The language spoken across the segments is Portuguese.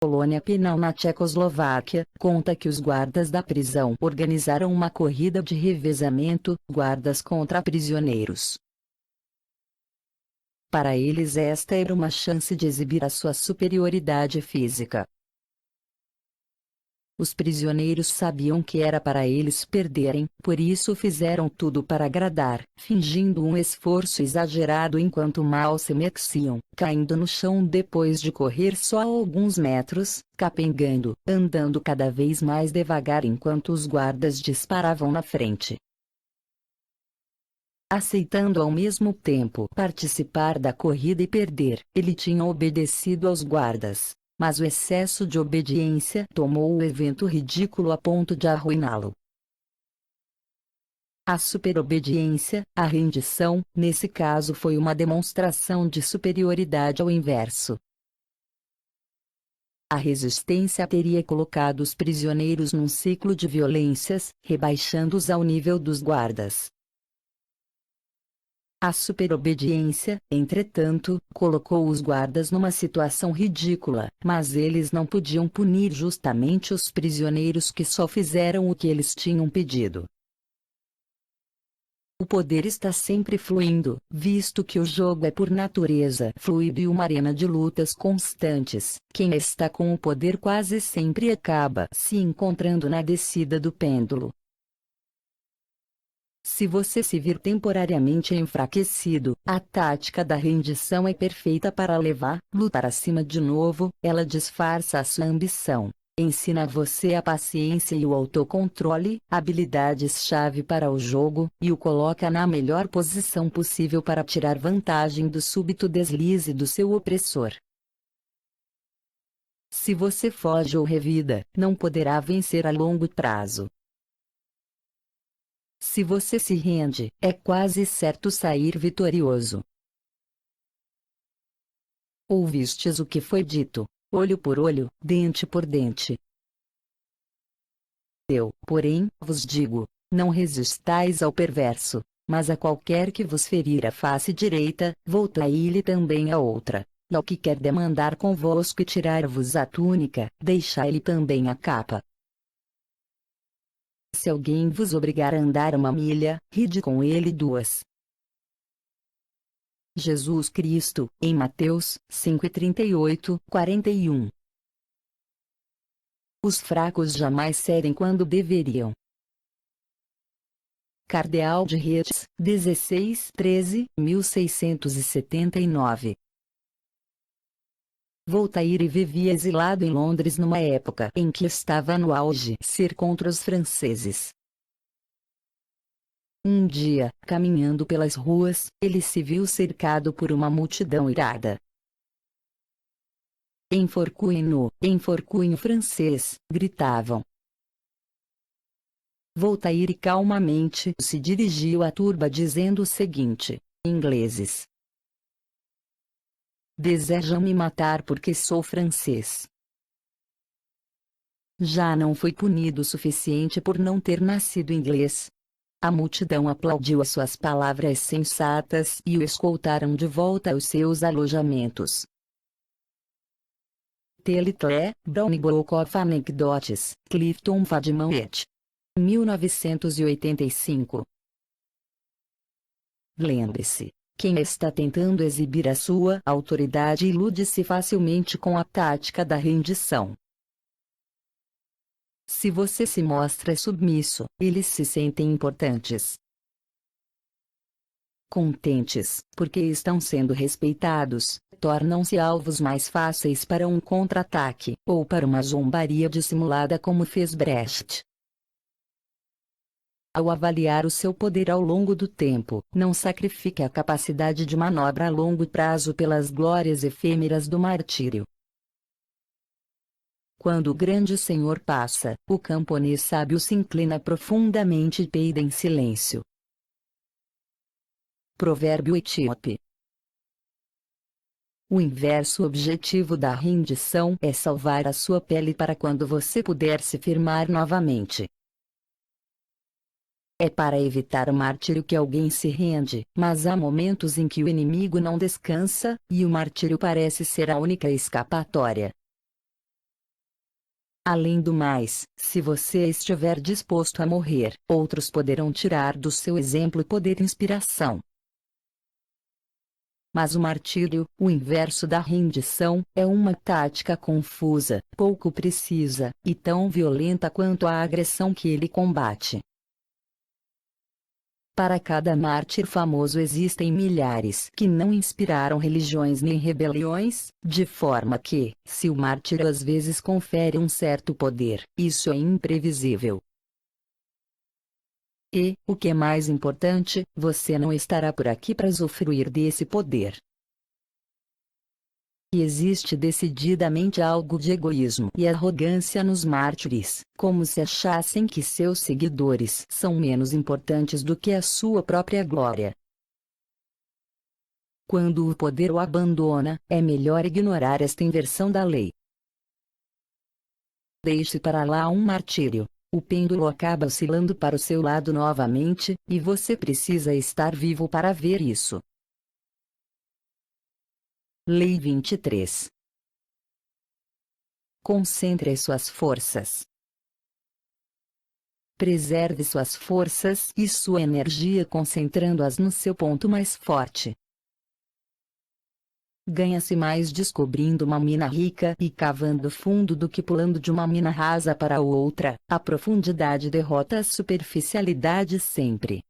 Colônia penal na Tchecoslováquia, conta que os guardas da prisão organizaram uma corrida de revezamento, guardas contra prisioneiros. Para eles esta era uma chance de exibir a sua superioridade física. Os prisioneiros sabiam que era para eles perderem, por isso fizeram tudo para agradar, fingindo um esforço exagerado enquanto mal se mexiam, caindo no chão depois de correr só alguns metros, capengando, andando cada vez mais devagar enquanto os guardas disparavam na frente. Aceitando ao mesmo tempo participar da corrida e perder, ele tinha obedecido aos guardas. Mas o excesso de obediência tomou o evento ridículo a ponto de arruiná-lo. A superobediência, a rendição, nesse caso foi uma demonstração de superioridade ao inverso. A resistência teria colocado os prisioneiros num ciclo de violências, rebaixando-os ao nível dos guardas. A superobediência, entretanto, colocou os guardas numa situação ridícula, mas eles não podiam punir justamente os prisioneiros que só fizeram o que eles tinham pedido. O poder está sempre fluindo, visto que o jogo é por natureza fluido e uma arena de lutas constantes. Quem está com o poder quase sempre acaba se encontrando na descida do pêndulo. Se você se vir temporariamente enfraquecido, a tática da rendição é perfeita para lutar acima de novo. Ela disfarça a sua ambição, ensina você a paciência e o autocontrole, habilidades-chave para o jogo, e o coloca na melhor posição possível para tirar vantagem do súbito deslize do seu opressor. Se você foge ou revida, não poderá vencer a longo prazo. Se você se rende, é quase certo sair vitorioso. Ouvistes o que foi dito: olho por olho, dente por dente. Eu, porém, vos digo: não resistais ao perverso, mas a qualquer que vos ferir a face direita, voltai-lhe também a outra. E ao que quer demandar convosco e tirar-vos a túnica, deixai-lhe também a capa. Se alguém vos obrigar a andar 1 milha, ride com ele 2. Jesus Cristo, em Mateus 5:38, 41. Os fracos jamais cedem quando deveriam. Cardeal de Retz, 1613, 1679. Voltaire vivia exilado em Londres numa época em que estava no auge ser contra os franceses. Um dia, caminhando pelas ruas, ele se viu cercado por uma multidão irada. Enforcunho francês, gritavam. Voltaire calmamente se dirigiu à turba dizendo o seguinte: ingleses, desejam me matar porque sou francês. Já não fui punido o suficiente por não ter nascido inglês. A multidão aplaudiu as suas palavras sensatas e o escoltaram de volta aos seus alojamentos. Telitlé, Brown Book of Anecdotes, Clifton Fadman et. 1985. Lembre-se, quem está tentando exibir a sua autoridade ilude-se facilmente com a tática da rendição. Se você se mostra submisso, eles se sentem importantes. Contentes, porque estão sendo respeitados, tornam-se alvos mais fáceis para um contra-ataque, ou para uma zombaria dissimulada como fez Brecht. Ao avaliar o seu poder ao longo do tempo, não sacrifique a capacidade de manobra a longo prazo pelas glórias efêmeras do martírio. Quando o grande senhor passa, o camponês sábio se inclina profundamente e peida em silêncio. Provérbio etíope. O inverso objetivo da rendição é salvar a sua pele para quando você puder se firmar novamente. É para evitar o martírio que alguém se rende, mas há momentos em que o inimigo não descansa, e o martírio parece ser a única escapatória. Além do mais, se você estiver disposto a morrer, outros poderão tirar do seu exemplo poder e inspiração. Mas o martírio, o inverso da rendição, é uma tática confusa, pouco precisa, e tão violenta quanto a agressão que ele combate. Para cada mártir famoso existem milhares que não inspiraram religiões nem rebeliões, de forma que, se o mártir às vezes confere um certo poder, isso é imprevisível. E, o que é mais importante, você não estará por aqui para usufruir desse poder. E existe decididamente algo de egoísmo e arrogância nos mártires, como se achassem que seus seguidores são menos importantes do que a sua própria glória. Quando o poder o abandona, é melhor ignorar esta inversão da lei. Deixe para lá um martírio. O pêndulo acaba oscilando para o seu lado novamente, e você precisa estar vivo para ver isso. Lei 23. Concentre suas forças. Preserve suas forças e sua energia concentrando-as no seu ponto mais forte. Ganha-se mais descobrindo uma mina rica e cavando fundo do que pulando de uma mina rasa para outra. A profundidade derrota a superficialidade sempre.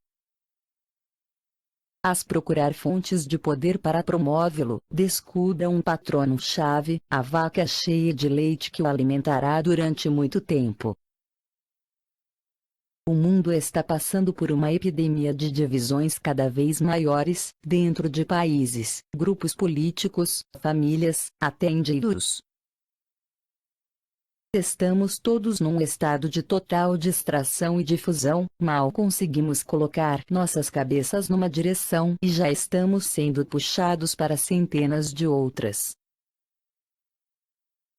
As procurar fontes de poder para promovê-lo, descuida um patrono-chave, a vaca cheia de leite que o alimentará durante muito tempo. O mundo está passando por uma epidemia de divisões cada vez maiores, dentro de países, grupos políticos, famílias, até indivíduos. Estamos todos num estado de total distração e difusão, mal conseguimos colocar nossas cabeças numa direção e já estamos sendo puxados para centenas de outras.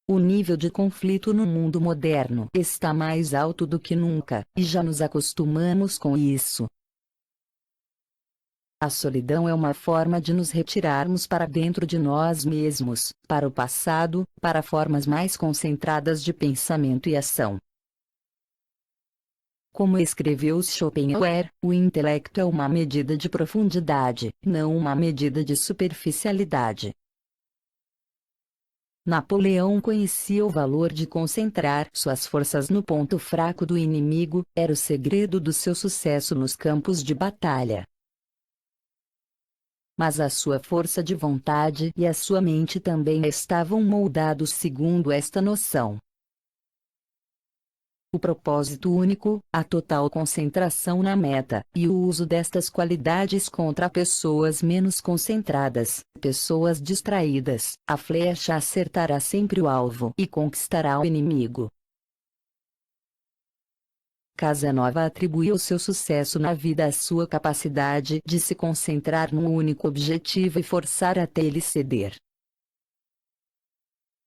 O nível de conflito no mundo moderno está mais alto do que nunca, e já nos acostumamos com isso. A solidão é uma forma de nos retirarmos para dentro de nós mesmos, para o passado, para formas mais concentradas de pensamento e ação. Como escreveu Schopenhauer, o intelecto é uma medida de profundidade, não uma medida de superficialidade. Napoleão conhecia o valor de concentrar suas forças no ponto fraco do inimigo, era o segredo do seu sucesso nos campos de batalha. Mas a sua força de vontade e a sua mente também estavam moldados segundo esta noção. O propósito único, a total concentração na meta, e o uso destas qualidades contra pessoas menos concentradas, pessoas distraídas, a flecha acertará sempre o alvo e conquistará o inimigo. Casanova atribuiu seu sucesso na vida à sua capacidade de se concentrar num único objetivo e forçar até ele ceder.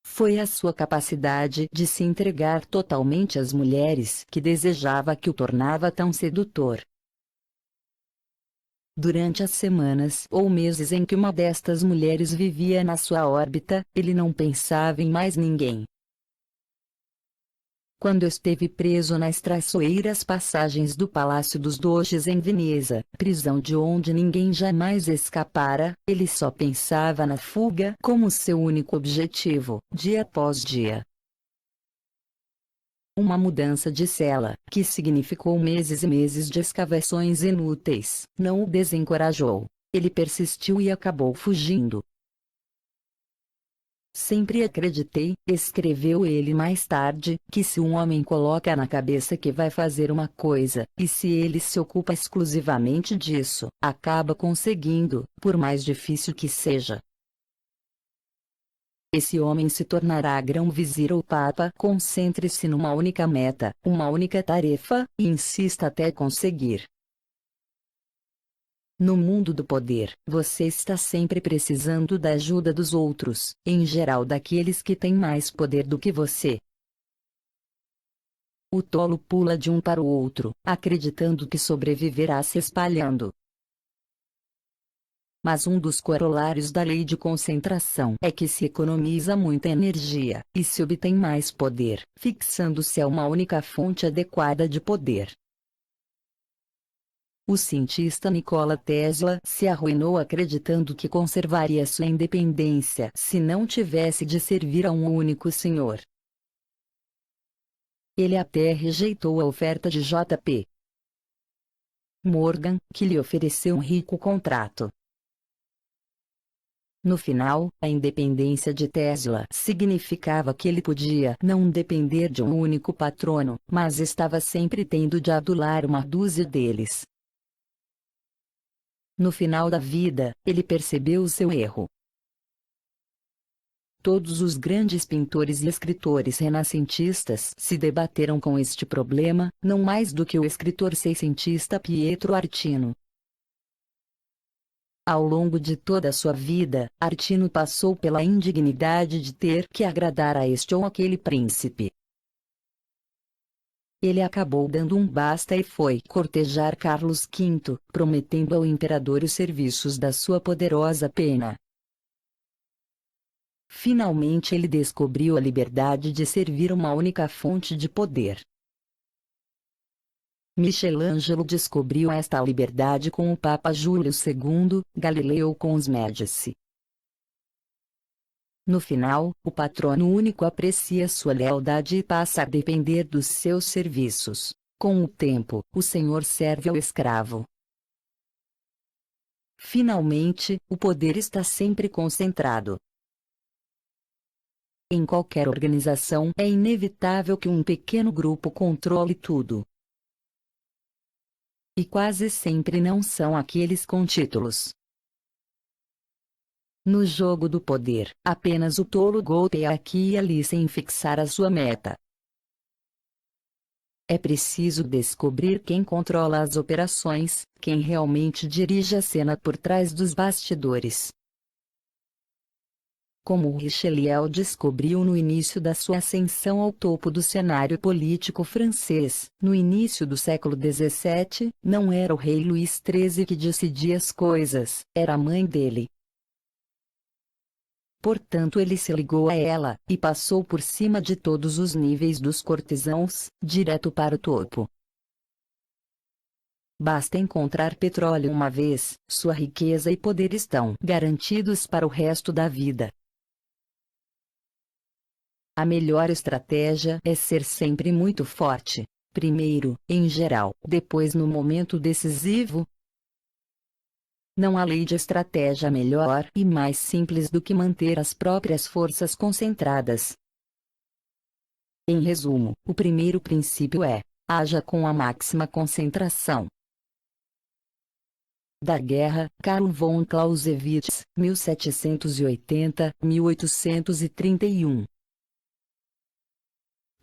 Foi a sua capacidade de se entregar totalmente às mulheres que desejava que o tornava tão sedutor. Durante as semanas ou meses em que uma destas mulheres vivia na sua órbita, ele não pensava em mais ninguém. Quando esteve preso nas traiçoeiras passagens do Palácio dos Doges em Veneza, prisão de onde ninguém jamais escapara, ele só pensava na fuga como seu único objetivo, dia após dia. Uma mudança de cela, que significou meses e meses de escavações inúteis, não o desencorajou. Ele persistiu e acabou fugindo. Sempre acreditei, escreveu ele mais tarde, que se um homem coloca na cabeça que vai fazer uma coisa, e se ele se ocupa exclusivamente disso, acaba conseguindo, por mais difícil que seja. Esse homem se tornará grão-vizir ou papa. Concentre-se numa única meta, uma única tarefa, e insista até conseguir. No mundo do poder, você está sempre precisando da ajuda dos outros, em geral daqueles que têm mais poder do que você. O tolo pula de um para o outro, acreditando que sobreviverá se espalhando. Mas um dos corolários da lei de concentração é que se economiza muita energia, e se obtém mais poder, fixando-se a uma única fonte adequada de poder. O cientista Nikola Tesla se arruinou acreditando que conservaria sua independência se não tivesse de servir a um único senhor. Ele até rejeitou a oferta de J.P. Morgan, que lhe ofereceu um rico contrato. No final, a independência de Tesla significava que ele podia não depender de um único patrono, mas estava sempre tendo de adular uma dúzia deles. No final da vida, ele percebeu o seu erro. Todos os grandes pintores e escritores renascentistas se debateram com este problema, não mais do que o escritor seiscentista Pietro Artino. Ao longo de toda a sua vida, Artino passou pela indignidade de ter que agradar a este ou aquele príncipe. Ele acabou dando um basta e foi cortejar Carlos V, prometendo ao imperador os serviços da sua poderosa pena. Finalmente ele descobriu a liberdade de servir uma única fonte de poder. Michelangelo descobriu esta liberdade com o Papa Júlio II, Galileu com os Médici. No final, o patrono único aprecia sua lealdade e passa a depender dos seus serviços. Com o tempo, o senhor serve ao escravo. Finalmente, o poder está sempre concentrado. Em qualquer organização é inevitável que um pequeno grupo controle tudo. E quase sempre não são aqueles com títulos. No jogo do poder, apenas o tolo golpeia aqui e ali sem fixar a sua meta. É preciso descobrir quem controla as operações, quem realmente dirige a cena por trás dos bastidores. Como Richelieu descobriu no início da sua ascensão ao topo do cenário político francês, no início do século XVII, não era o rei Luís XIII que decidia as coisas, era a mãe dele. Portanto ele se ligou a ela, e passou por cima de todos os níveis dos cortesãos, direto para o topo. Basta encontrar petróleo uma vez, sua riqueza e poder estão garantidos para o resto da vida. A melhor estratégia é ser sempre muito forte, primeiro, em geral, depois no momento decisivo. Não há lei de estratégia melhor e mais simples do que manter as próprias forças concentradas. Em resumo, o primeiro princípio é: haja com a máxima concentração. Da Guerra, Carl von Clausewitz, 1780-1831.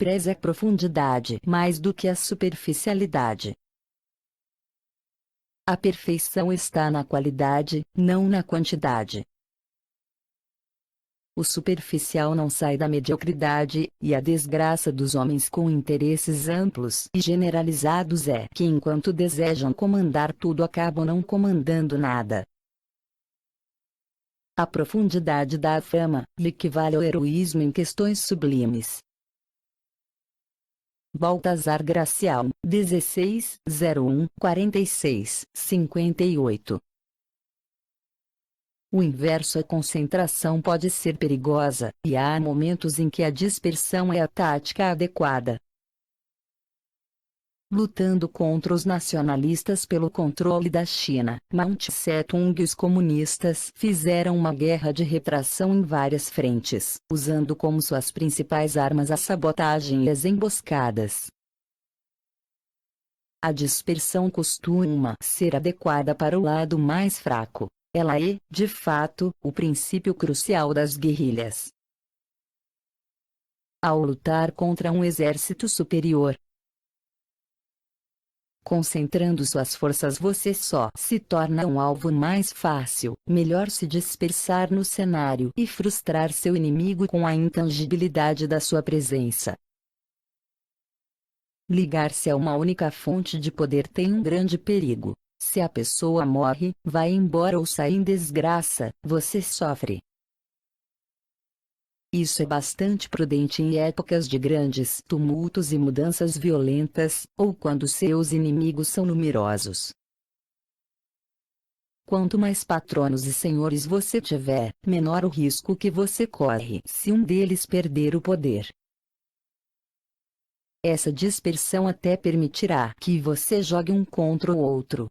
Preze a profundidade mais do que a superficialidade. A perfeição está na qualidade, não na quantidade. O superficial não sai da mediocridade, e a desgraça dos homens com interesses amplos e generalizados é que enquanto desejam comandar tudo acabam não comandando nada. A profundidade da fama equivale ao heroísmo em questões sublimes. Baltazar Gracial, 1601-46-58. O inverso à concentração pode ser perigosa, e há momentos em que a dispersão é a tática adequada. Lutando contra os nacionalistas pelo controle da China, Mao Tse-tung e os comunistas fizeram uma guerra de retração em várias frentes, usando como suas principais armas a sabotagem e as emboscadas. A dispersão costuma ser adequada para o lado mais fraco. Ela é, de fato, o princípio crucial das guerrilhas. Ao lutar contra um exército superior, concentrando suas forças você só se torna um alvo mais fácil. Melhor se dispersar no cenário e frustrar seu inimigo com a intangibilidade da sua presença. Ligar-se a uma única fonte de poder tem um grande perigo. Se a pessoa morre, vai embora ou sai em desgraça, você sofre. Isso é bastante prudente em épocas de grandes tumultos e mudanças violentas, ou quando seus inimigos são numerosos. Quanto mais patronos e senhores você tiver, menor o risco que você corre se um deles perder o poder. Essa dispersão até permitirá que você jogue um contra o outro.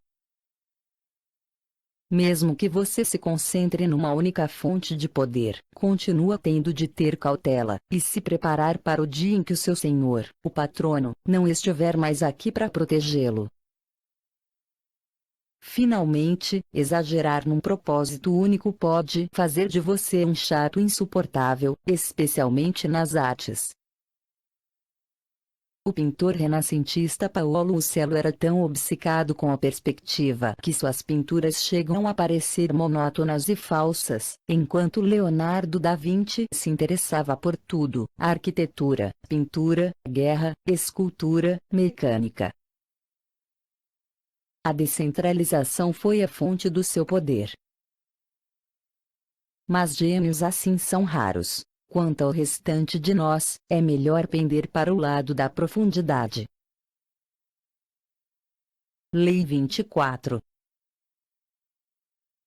Mesmo que você se concentre numa única fonte de poder, continua tendo de ter cautela, e se preparar para o dia em que o seu senhor, o patrono, não estiver mais aqui para protegê-lo. Finalmente, exagerar num propósito único pode fazer de você um chato insuportável, especialmente nas artes. O pintor renascentista Paolo Uccello era tão obcecado com a perspectiva que suas pinturas chegam a parecer monótonas e falsas, enquanto Leonardo da Vinci se interessava por tudo: arquitetura, pintura, guerra, escultura, mecânica. A descentralização foi a fonte do seu poder. Mas gênios assim são raros. Quanto ao restante de nós, é melhor pender para o lado da profundidade. Lei 24.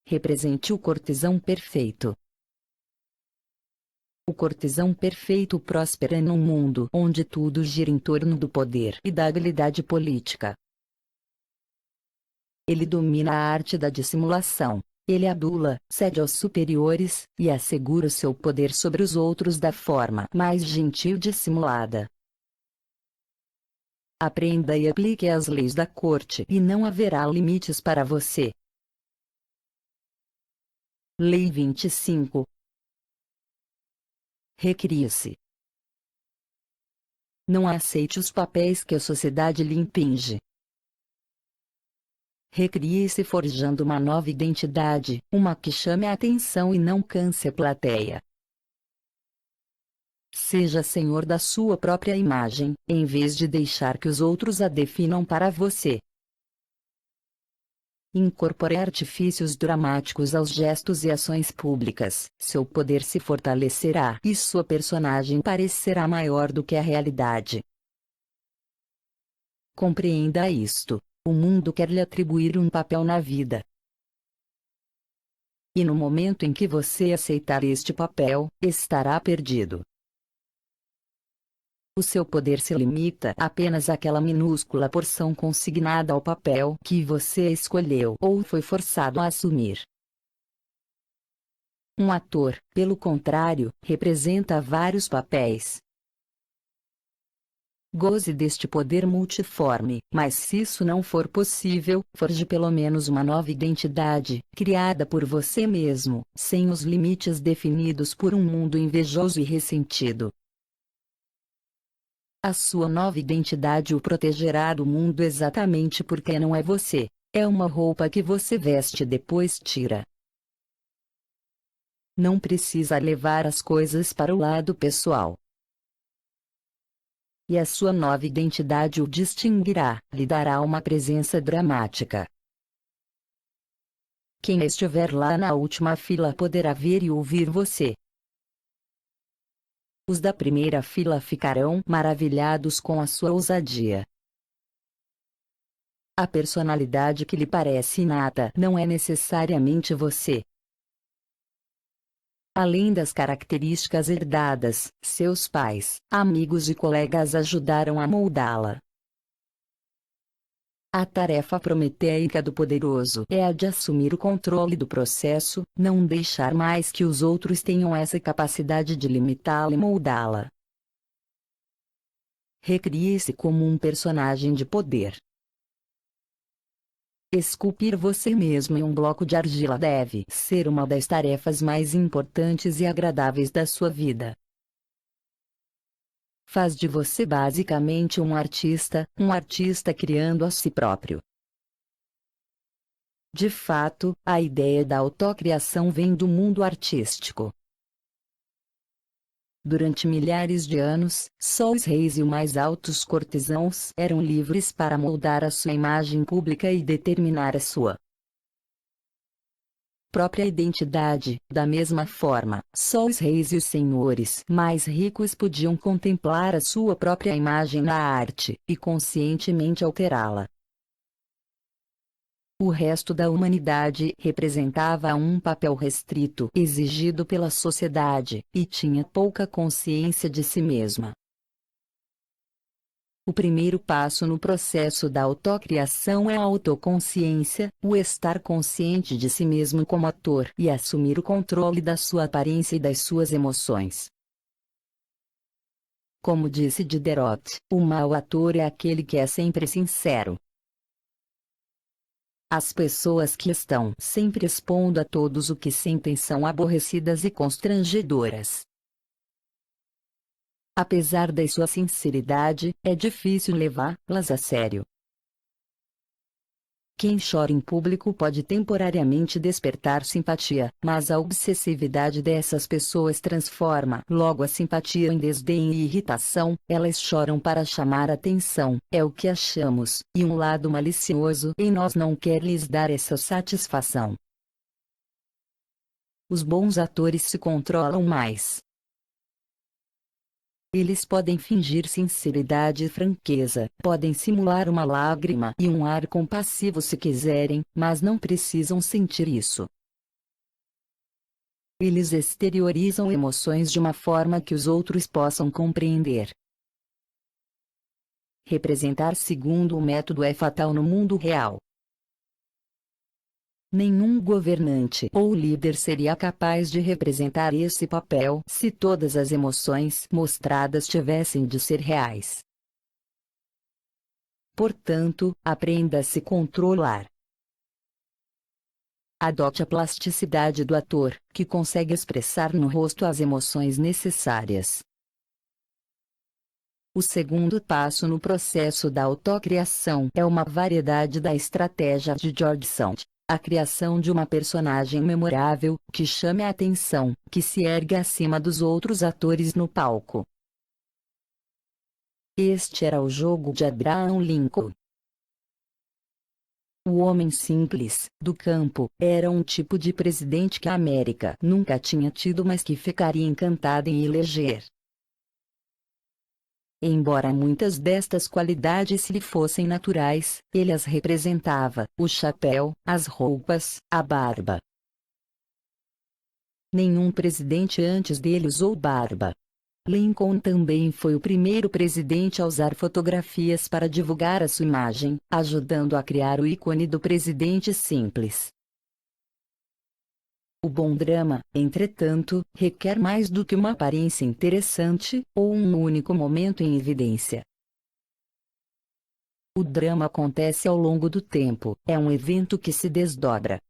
Represente o cortesão perfeito. O cortesão perfeito prospera num mundo onde tudo gira em torno do poder e da habilidade política. Ele domina a arte da dissimulação. Ele adula, cede aos superiores, e assegura o seu poder sobre os outros da forma mais gentil dissimulada. Aprenda e aplique as leis da corte e não haverá limites para você. Lei 25. Recrie-se. Não aceite os papéis que a sociedade lhe impinge. Recrie-se forjando uma nova identidade, uma que chame a atenção e não canse a plateia. Seja senhor da sua própria imagem, em vez de deixar que os outros a definam para você. Incorpore artifícios dramáticos aos gestos e ações públicas, seu poder se fortalecerá e sua personagem parecerá maior do que a realidade. Compreenda isto: o mundo quer lhe atribuir um papel na vida. E no momento em que você aceitar este papel, estará perdido. O seu poder se limita apenas àquela minúscula porção consignada ao papel que você escolheu ou foi forçado a assumir. Um ator, pelo contrário, representa vários papéis. Goze deste poder multiforme, mas se isso não for possível, forje pelo menos uma nova identidade, criada por você mesmo, sem os limites definidos por um mundo invejoso e ressentido. A sua nova identidade o protegerá do mundo exatamente porque não é você. É uma roupa que você veste e depois tira. Não precisa levar as coisas para o lado pessoal. E a sua nova identidade o distinguirá, lhe dará uma presença dramática. Quem estiver lá na última fila poderá ver e ouvir você. Os da primeira fila ficarão maravilhados com a sua ousadia. A personalidade que lhe parece inata não é necessariamente você. Além das características herdadas, seus pais, amigos e colegas ajudaram a moldá-la. A tarefa prometeica do poderoso é a de assumir o controle do processo, não deixar mais que os outros tenham essa capacidade de limitá-la e moldá-la. Recrie-se como um personagem de poder. Esculpir você mesmo em um bloco de argila deve ser uma das tarefas mais importantes e agradáveis da sua vida. Faz de você basicamente um artista criando a si próprio. De fato, a ideia da autocriação vem do mundo artístico. Durante milhares de anos, só os reis e os mais altos cortesãos eram livres para moldar a sua imagem pública e determinar a sua própria identidade. Da mesma forma, só os reis e os senhores mais ricos podiam contemplar a sua própria imagem na arte, e conscientemente alterá-la. O resto da humanidade representava um papel restrito exigido pela sociedade, e tinha pouca consciência de si mesma. O primeiro passo no processo da autocriação é a autoconsciência, o estar consciente de si mesmo como ator e assumir o controle da sua aparência e das suas emoções. Como disse Diderot, o mau ator é aquele que é sempre sincero. As pessoas que estão sempre expondo a todos o que sentem são aborrecidas e constrangedoras. Apesar da sua sinceridade, é difícil levá-las a sério. Quem chora em público pode temporariamente despertar simpatia, mas a obsessividade dessas pessoas transforma logo a simpatia em desdém e irritação. Elas choram para chamar atenção, é o que achamos, e um lado malicioso em nós não quer lhes dar essa satisfação. Os bons atores se controlam mais. Eles podem fingir sinceridade e franqueza, podem simular uma lágrima e um ar compassivo se quiserem, mas não precisam sentir isso. Eles exteriorizam emoções de uma forma que os outros possam compreender. Representar segundo o método é fatal no mundo real. Nenhum governante ou líder seria capaz de representar esse papel se todas as emoções mostradas tivessem de ser reais. Portanto, aprenda a se controlar. Adote a plasticidade do ator, que consegue expressar no rosto as emoções necessárias. O segundo passo no processo da autocriação é uma variedade da estratégia de George Sand. A criação de uma personagem memorável, que chame a atenção, que se ergue acima dos outros atores no palco. Este era o jogo de Abraham Lincoln. O homem simples, do campo, era um tipo de presidente que a América nunca tinha tido, mas que ficaria encantada em eleger. Embora muitas destas qualidades lhe fossem naturais, ele as representava: o chapéu, as roupas, a barba. Nenhum presidente antes dele usou barba. Lincoln também foi o primeiro presidente a usar fotografias para divulgar a sua imagem, ajudando a criar o ícone do presidente simples. O bom drama, entretanto, requer mais do que uma aparência interessante, ou um único momento em evidência. O drama acontece ao longo do tempo, é um evento que se desdobra.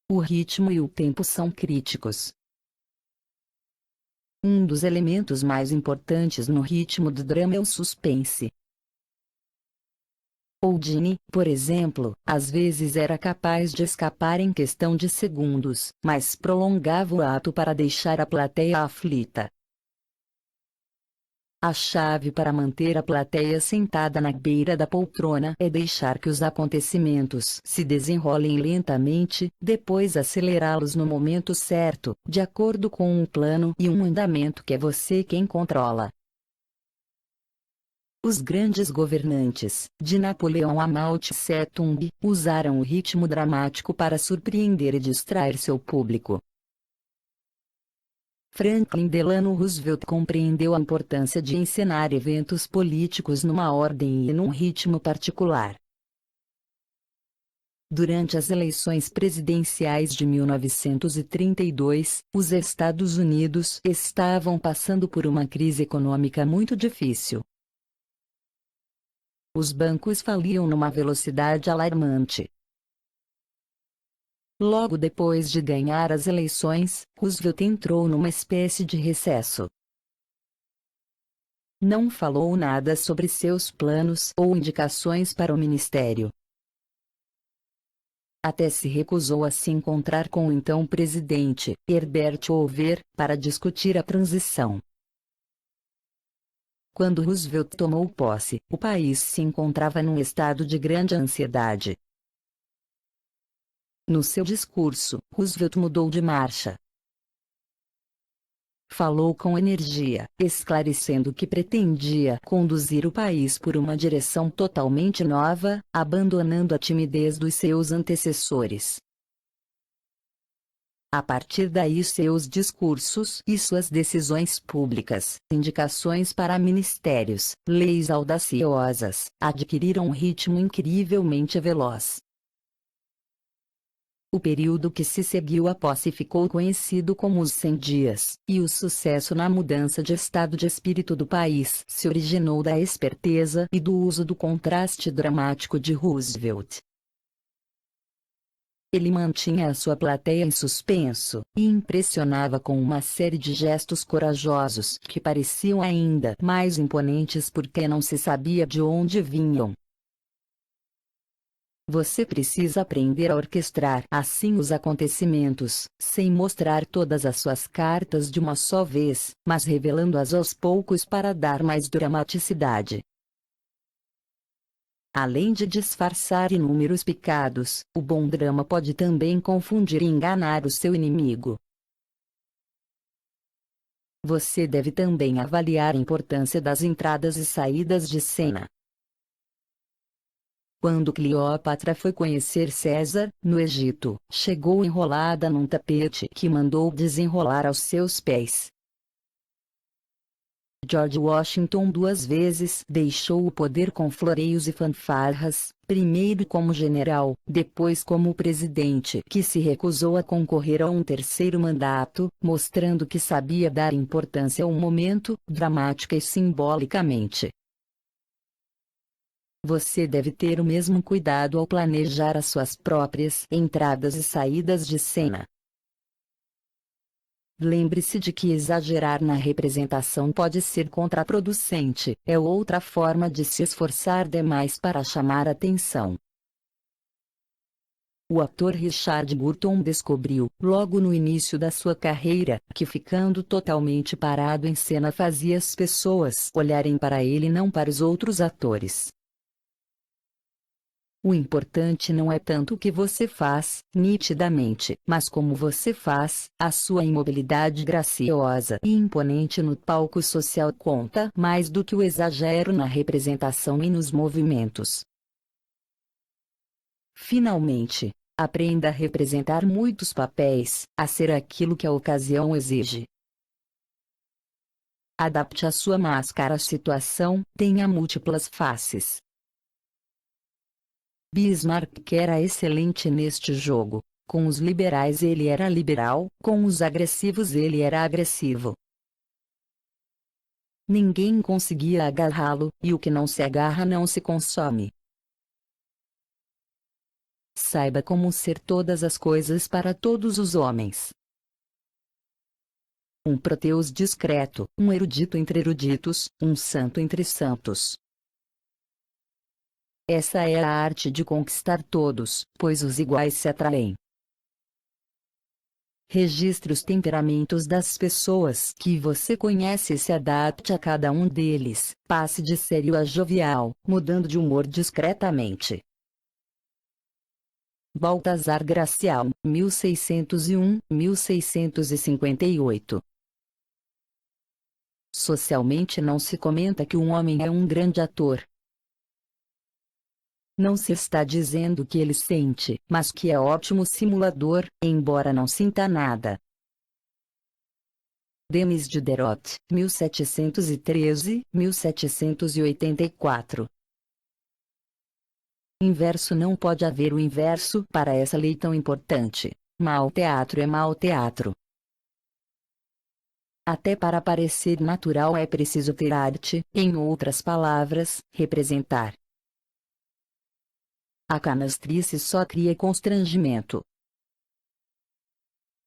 O ritmo e o tempo são críticos. Um dos elementos mais importantes no ritmo do drama é o suspense. Houdini, por exemplo, às vezes era capaz de escapar em questão de segundos, mas prolongava o ato para deixar a plateia aflita. A chave para manter a plateia sentada na beira da poltrona é deixar que os acontecimentos se desenrolem lentamente, depois acelerá-los no momento certo, de acordo com um plano e um andamento que é você quem controla. Os grandes governantes, de Napoleão a Mao Tse-tung, usaram o ritmo dramático para surpreender e distrair seu público. Franklin Delano Roosevelt compreendeu a importância de encenar eventos políticos numa ordem e num ritmo particular. Durante as eleições presidenciais de 1932, os Estados Unidos estavam passando por uma crise econômica muito difícil. Os bancos faliam numa velocidade alarmante. Logo depois de ganhar as eleições, Roosevelt entrou numa espécie de recesso. Não falou nada sobre seus planos ou indicações para o ministério. Até se recusou a se encontrar com o então presidente, Herbert Hoover, para discutir a transição. Quando Roosevelt tomou posse, o país se encontrava num estado de grande ansiedade. No seu discurso, Roosevelt mudou de marcha. Falou com energia, esclarecendo que pretendia conduzir o país por uma direção totalmente nova, abandonando a timidez dos seus antecessores. A partir daí, seus discursos e suas decisões públicas, indicações para ministérios, leis audaciosas, adquiriram um ritmo incrivelmente veloz. O período que se seguiu à posse ficou conhecido como os 100 dias, e o sucesso na mudança de estado de espírito do país se originou da esperteza e do uso do contraste dramático de Roosevelt. Ele mantinha a sua plateia em suspenso, e impressionava com uma série de gestos corajosos que pareciam ainda mais imponentes porque não se sabia de onde vinham. Você precisa aprender a orquestrar assim os acontecimentos, sem mostrar todas as suas cartas de uma só vez, mas revelando-as aos poucos para dar mais dramaticidade. Além de disfarçar inúmeros pecados, o bom drama pode também confundir e enganar o seu inimigo. Você deve também avaliar a importância das entradas e saídas de cena. Quando Cleópatra foi conhecer César, no Egito, chegou enrolada num tapete que mandou desenrolar aos seus pés. George Washington 2 vezes deixou o poder com floreios e fanfarras, primeiro como general, depois como presidente que se recusou a concorrer a um terceiro mandato, mostrando que sabia dar importância ao momento, dramática e simbolicamente. Você deve ter o mesmo cuidado ao planejar as suas próprias entradas e saídas de cena. Lembre-se de que exagerar na representação pode ser contraproducente, é outra forma de se esforçar demais para chamar atenção. O ator Richard Burton descobriu, logo no início da sua carreira, que ficando totalmente parado em cena fazia as pessoas olharem para ele e não para os outros atores. O importante não é tanto o que você faz, nitidamente, mas como você faz. A sua imobilidade graciosa e imponente no palco social conta mais do que o exagero na representação e nos movimentos. Finalmente, aprenda a representar muitos papéis, a ser aquilo que a ocasião exige. Adapte a sua máscara à situação, tenha múltiplas faces. Bismarck era excelente neste jogo. Com os liberais ele era liberal, com os agressivos ele era agressivo. Ninguém conseguia agarrá-lo, e o que não se agarra não se consome. Saiba como ser todas as coisas para todos os homens. Um Proteus discreto, um erudito entre eruditos, um santo entre santos. Essa é a arte de conquistar todos, pois os iguais se atraem. Registre os temperamentos das pessoas que você conhece e se adapte a cada um deles. Passe de sério a jovial, mudando de humor discretamente. Baltazar Gracial, 1601-1658. Socialmente não se comenta que um homem é um grande ator. Não se está dizendo que ele sente, mas que é ótimo simulador, embora não sinta nada. Denis Diderot, 1713-1784. Inverso não pode haver o inverso para essa lei tão importante. Mau teatro é mau teatro. Até para parecer natural é preciso ter arte, em outras palavras, representar. A canastrice só cria constrangimento.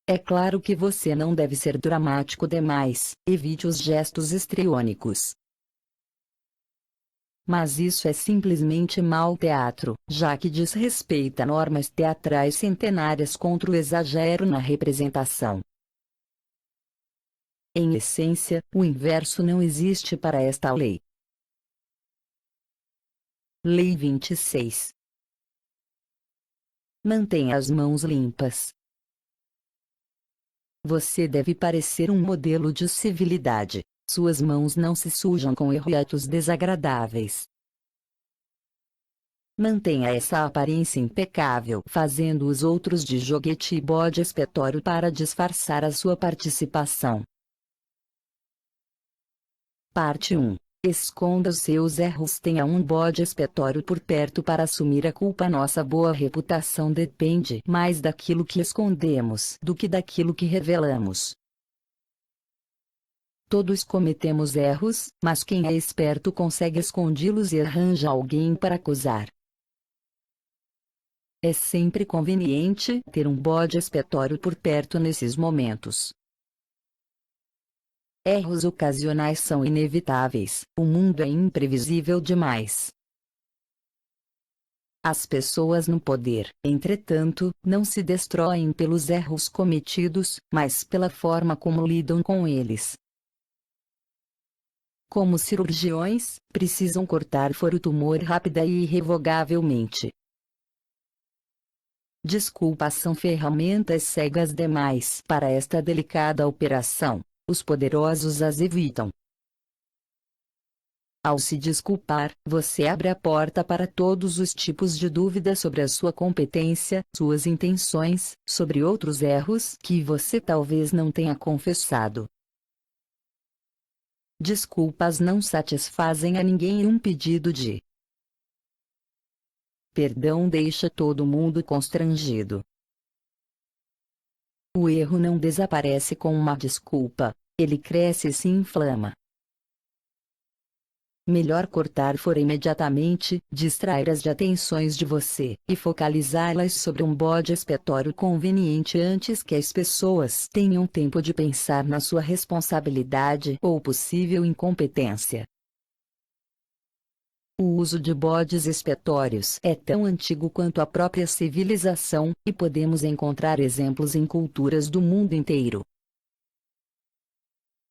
É claro que você não deve ser dramático demais, evite os gestos histriônicos. Mas isso é simplesmente mau teatro, já que desrespeita normas teatrais centenárias contra o exagero na representação. Em essência, o inverso não existe para esta lei. Lei 26. Mantenha as mãos limpas. Você deve parecer um modelo de civilidade. Suas mãos não se sujam com erros e atos desagradáveis. Mantenha essa aparência impecável, fazendo os outros de joguete e bode expiatório para disfarçar a sua participação. Parte 1. Esconda os seus erros. Tenha um bode expiatório por perto para assumir a culpa. Nossa boa reputação depende mais daquilo que escondemos do que daquilo que revelamos. Todos cometemos erros, mas quem é esperto consegue escondi-los e arranja alguém para acusar. É sempre conveniente ter um bode expiatório por perto nesses momentos. Erros ocasionais são inevitáveis, o mundo é imprevisível demais. As pessoas no poder, entretanto, não se destroem pelos erros cometidos, mas pela forma como lidam com eles. Como cirurgiões, precisam cortar fora o tumor rápida e irrevogavelmente. Desculpas são ferramentas cegas demais para esta delicada operação. Os poderosos as evitam. Ao se desculpar, você abre a porta para todos os tipos de dúvidas sobre a sua competência, suas intenções, sobre outros erros que você talvez não tenha confessado. Desculpas não satisfazem a ninguém e um pedido de perdão deixa todo mundo constrangido. O erro não desaparece com uma desculpa, ele cresce e se inflama. Melhor cortar fora imediatamente, distrair as de atenções de você, e focalizá-las sobre um bode expiatório conveniente antes que as pessoas tenham tempo de pensar na sua responsabilidade ou possível incompetência. O uso de bodes expiatórios é tão antigo quanto a própria civilização, e podemos encontrar exemplos em culturas do mundo inteiro.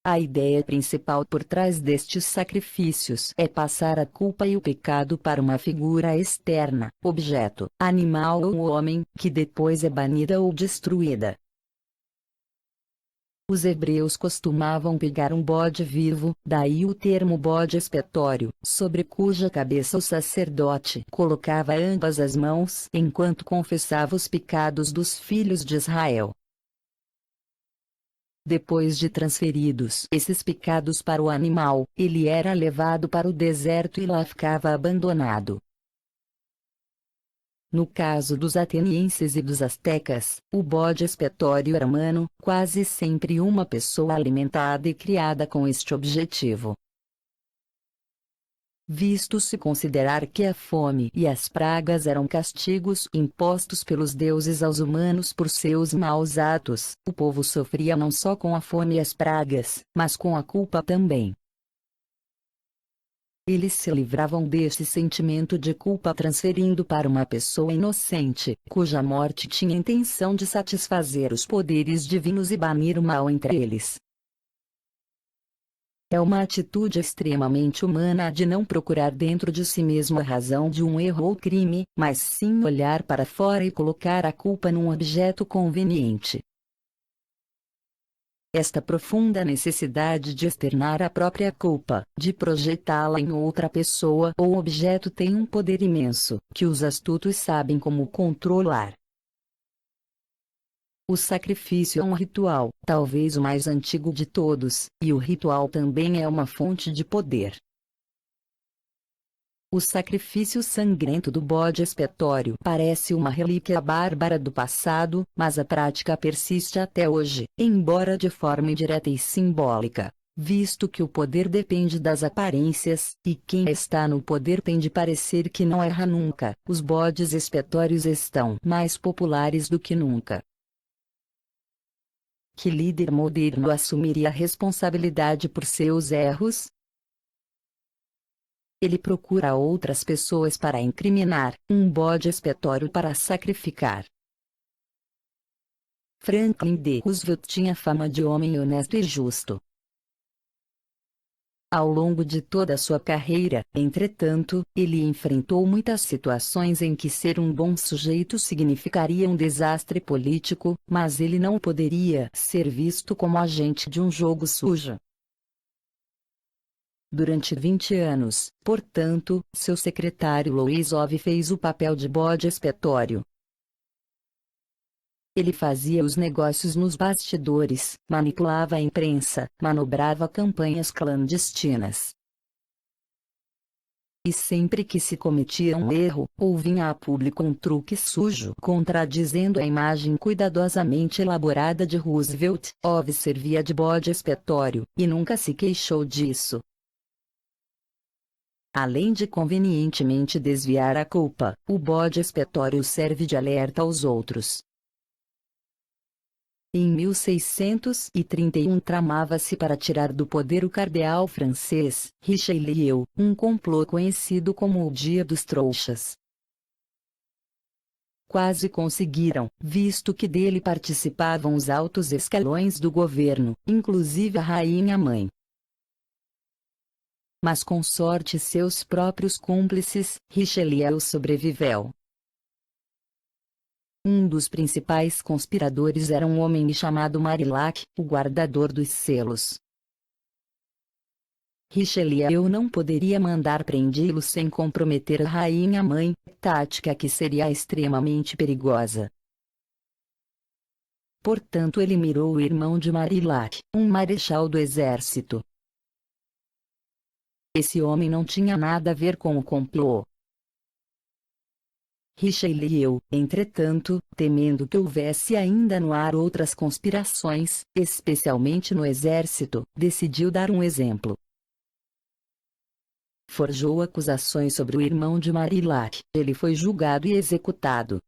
A ideia principal por trás destes sacrifícios é passar a culpa e o pecado para uma figura externa, objeto, animal ou homem, que depois é banida ou destruída. Os hebreus costumavam pegar um bode vivo, daí o termo bode expiatório, sobre cuja cabeça o sacerdote colocava ambas as mãos enquanto confessava os pecados dos filhos de Israel. Depois de transferidos esses pecados para o animal, ele era levado para o deserto e lá ficava abandonado. No caso dos atenienses e dos astecas, o bode expiatório era humano, quase sempre uma pessoa alimentada e criada com este objetivo. Visto-se considerar que a fome e as pragas eram castigos impostos pelos deuses aos humanos por seus maus atos, o povo sofria não só com a fome e as pragas, mas com a culpa também. Eles se livravam deste sentimento de culpa transferindo para uma pessoa inocente, cuja morte tinha intenção de satisfazer os poderes divinos e banir o mal entre eles. É uma atitude extremamente humana a de não procurar dentro de si mesmo a razão de um erro ou crime, mas sim olhar para fora e colocar a culpa num objeto conveniente. Esta profunda necessidade de externar a própria culpa, de projetá-la em outra pessoa ou objeto tem um poder imenso, que os astutos sabem como controlar. O sacrifício é um ritual, talvez o mais antigo de todos, e o ritual também é uma fonte de poder. O sacrifício sangrento do bode expiatório parece uma relíquia bárbara do passado, mas a prática persiste até hoje, embora de forma indireta e simbólica, visto que o poder depende das aparências, e quem está no poder tem de parecer que não erra nunca. Os bodes expiatórios estão mais populares do que nunca. Que líder moderno assumiria a responsabilidade por seus erros? Ele procura outras pessoas para incriminar, um bode expiatório para sacrificar. Franklin D. Roosevelt tinha fama de homem honesto e justo. Ao longo de toda a sua carreira, entretanto, ele enfrentou muitas situações em que ser um bom sujeito significaria um desastre político, mas ele não poderia ser visto como agente de um jogo sujo. Durante 20 anos, portanto, seu secretário Louis Ove fez o papel de bode expiatório. Ele fazia os negócios nos bastidores, manipulava a imprensa, manobrava campanhas clandestinas. E sempre que se cometia um erro, ou vinha a público um truque sujo contradizendo a imagem cuidadosamente elaborada de Roosevelt, Ove servia de bode expiatório, e nunca se queixou disso. Além de convenientemente desviar a culpa, o bode expiatório serve de alerta aos outros. Em 1631 tramava-se para tirar do poder o cardeal francês, Richelieu, um complô conhecido como o Dia dos Trouxas. Quase conseguiram, visto que dele participavam os altos escalões do governo, inclusive a rainha-mãe. Mas com sorte seus próprios cúmplices, Richelieu sobreviveu. Um dos principais conspiradores era um homem chamado Marillac, o guardador dos selos. Richelieu não poderia mandar prendê-lo sem comprometer a rainha-mãe, tática que seria extremamente perigosa. Portanto ele mirou o irmão de Marillac, um marechal do exército. Esse homem não tinha nada a ver com o complô. Richelieu, entretanto, temendo que houvesse ainda no ar outras conspirações, especialmente no exército, decidiu dar um exemplo. Forjou acusações sobre o irmão de Marillac. Ele foi julgado e executado.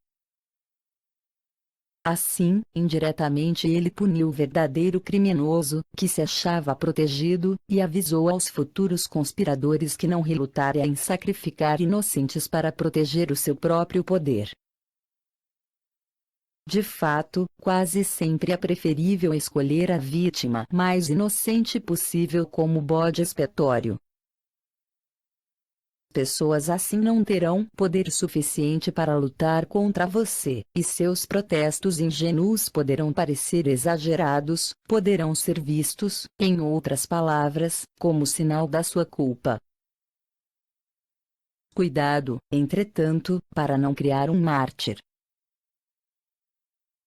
Assim, indiretamente ele puniu o verdadeiro criminoso, que se achava protegido, e avisou aos futuros conspiradores que não relutaria em sacrificar inocentes para proteger o seu próprio poder. De fato, quase sempre é preferível escolher a vítima mais inocente possível como bode expiatório. Pessoas assim não terão poder suficiente para lutar contra você, e seus protestos ingênuos poderão parecer exagerados, poderão ser vistos, em outras palavras, como sinal da sua culpa. Cuidado, entretanto, para não criar um mártir.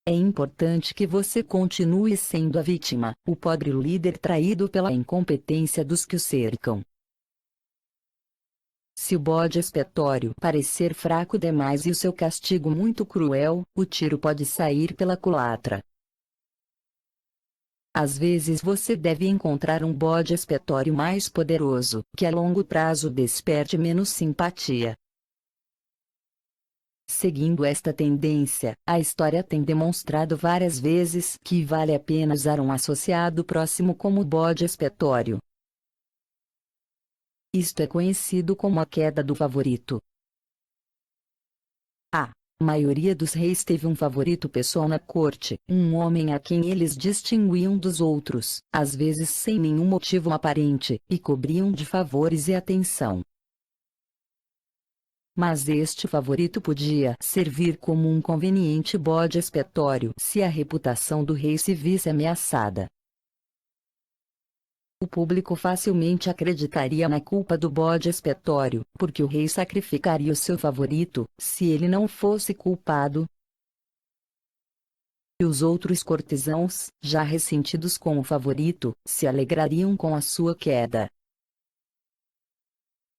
É importante que você continue sendo a vítima, o pobre líder traído pela incompetência dos que o cercam. Se o bode expiatório parecer fraco demais e o seu castigo muito cruel, o tiro pode sair pela culatra. Às vezes você deve encontrar um bode expiatório mais poderoso, que a longo prazo desperte menos simpatia. Seguindo esta tendência, a história tem demonstrado várias vezes que vale a pena usar um associado próximo como bode expiatório. Isto é conhecido como a queda do favorito. A maioria dos reis teve um favorito pessoal na corte, um homem a quem eles distinguiam dos outros, às vezes sem nenhum motivo aparente, e cobriam de favores e atenção. Mas este favorito podia servir como um conveniente bode expiatório se a reputação do rei se visse ameaçada. O público facilmente acreditaria na culpa do bode expiatório, porque o rei sacrificaria o seu favorito, se ele não fosse culpado. E os outros cortesãos, já ressentidos com o favorito, se alegrariam com a sua queda.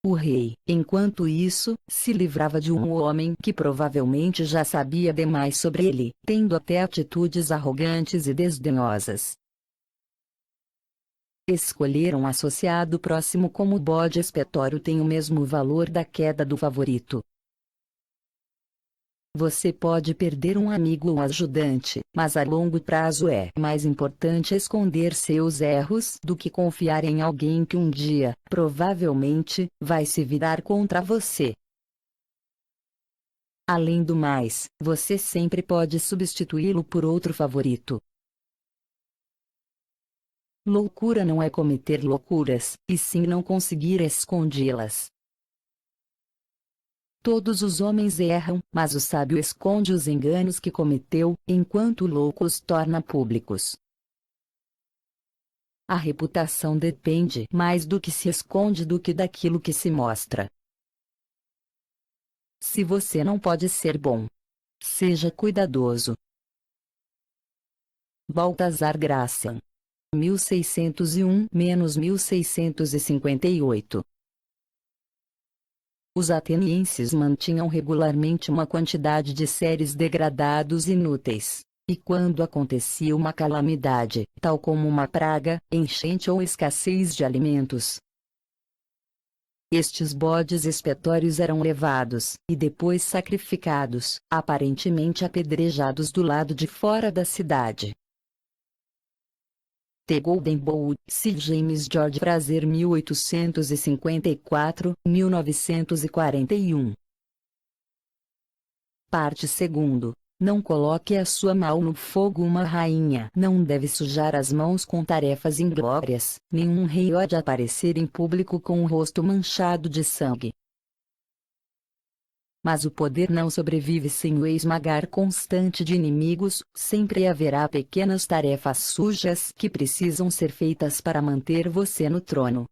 O rei, enquanto isso, se livrava de um homem que provavelmente já sabia demais sobre ele, tendo até atitudes arrogantes e desdenhosas. Escolher um associado próximo como bode expiatório tem o mesmo valor da queda do favorito. Você pode perder um amigo ou ajudante, mas a longo prazo é mais importante esconder seus erros do que confiar em alguém que um dia, provavelmente, vai se virar contra você. Além do mais, você sempre pode substituí-lo por outro favorito. Loucura não é cometer loucuras, e sim não conseguir escondê-las. Todos os homens erram, mas o sábio esconde os enganos que cometeu, enquanto o louco os torna públicos. A reputação depende mais do que se esconde do que daquilo que se mostra. Se você não pode ser bom, seja cuidadoso. Baltazar Gracian. 1601-1658. Os atenienses mantinham regularmente uma quantidade de seres degradados inúteis. E quando acontecia uma calamidade, tal como uma praga, enchente ou escassez de alimentos, estes bodes expiatórios eram levados, e depois sacrificados, aparentemente apedrejados do lado de fora da cidade. The Golden Bowl, C. James George Frazer 1854-1941. Parte 2. Não coloque a sua mão no fogo. Uma rainha não deve sujar as mãos com tarefas inglórias, nenhum rei há de aparecer em público com o rosto manchado de sangue. Mas o poder não sobrevive sem o esmagar constante de inimigos, sempre haverá pequenas tarefas sujas que precisam ser feitas para manter você no trono.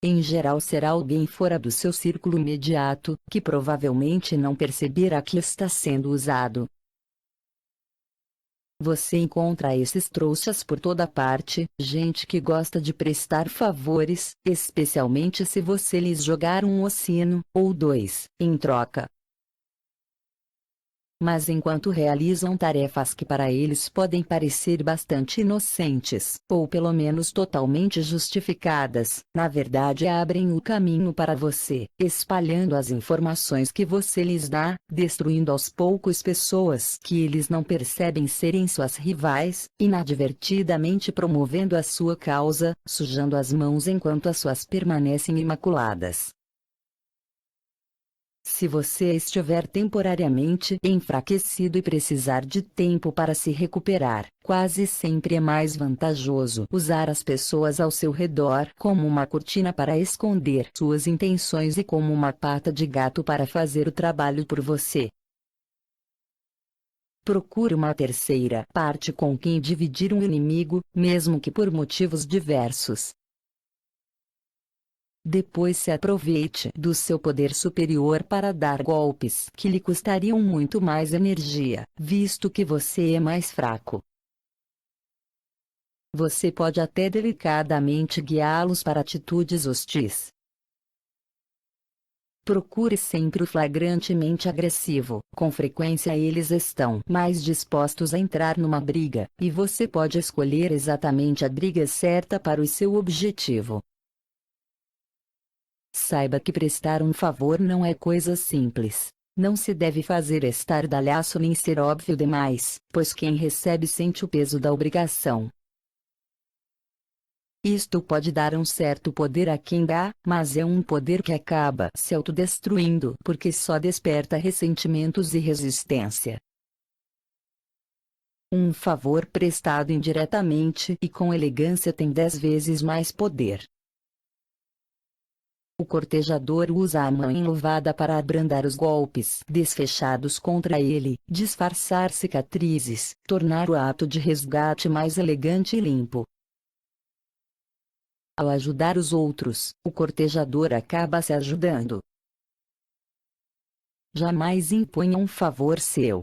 Em geral será alguém fora do seu círculo imediato, que provavelmente não perceberá que está sendo usado. Você encontra esses trouxas por toda parte, gente que gosta de prestar favores, especialmente se você lhes jogar um ossino, ou dois, em troca. Mas enquanto realizam tarefas que para eles podem parecer bastante inocentes, ou pelo menos totalmente justificadas, na verdade abrem o caminho para você, espalhando as informações que você lhes dá, destruindo aos poucos pessoas que eles não percebem serem suas rivais, inadvertidamente promovendo a sua causa, sujando as mãos enquanto as suas permanecem imaculadas. Se você estiver temporariamente enfraquecido e precisar de tempo para se recuperar, quase sempre é mais vantajoso usar as pessoas ao seu redor como uma cortina para esconder suas intenções e como uma pata de gato para fazer o trabalho por você. Procure uma terceira parte com quem dividir um inimigo, mesmo que por motivos diversos. Depois se aproveite do seu poder superior para dar golpes que lhe custariam muito mais energia, visto que você é mais fraco. Você pode até delicadamente guiá-los para atitudes hostis. Procure sempre o flagrantemente agressivo. Com frequência eles estão mais dispostos a entrar numa briga, e você pode escolher exatamente a briga certa para o seu objetivo. Saiba que prestar um favor não é coisa simples. Não se deve fazer estardalhaço nem ser óbvio demais, pois quem recebe sente o peso da obrigação. Isto pode dar um certo poder a quem dá, mas é um poder que acaba se autodestruindo porque só desperta ressentimentos e resistência. Um favor prestado indiretamente e com elegância tem 10 vezes mais poder. O cortejador usa a mão enluvada para abrandar os golpes desfechados contra ele, disfarçar cicatrizes, tornar o ato de resgate mais elegante e limpo. Ao ajudar os outros, o cortejador acaba se ajudando. Jamais imponha um favor seu,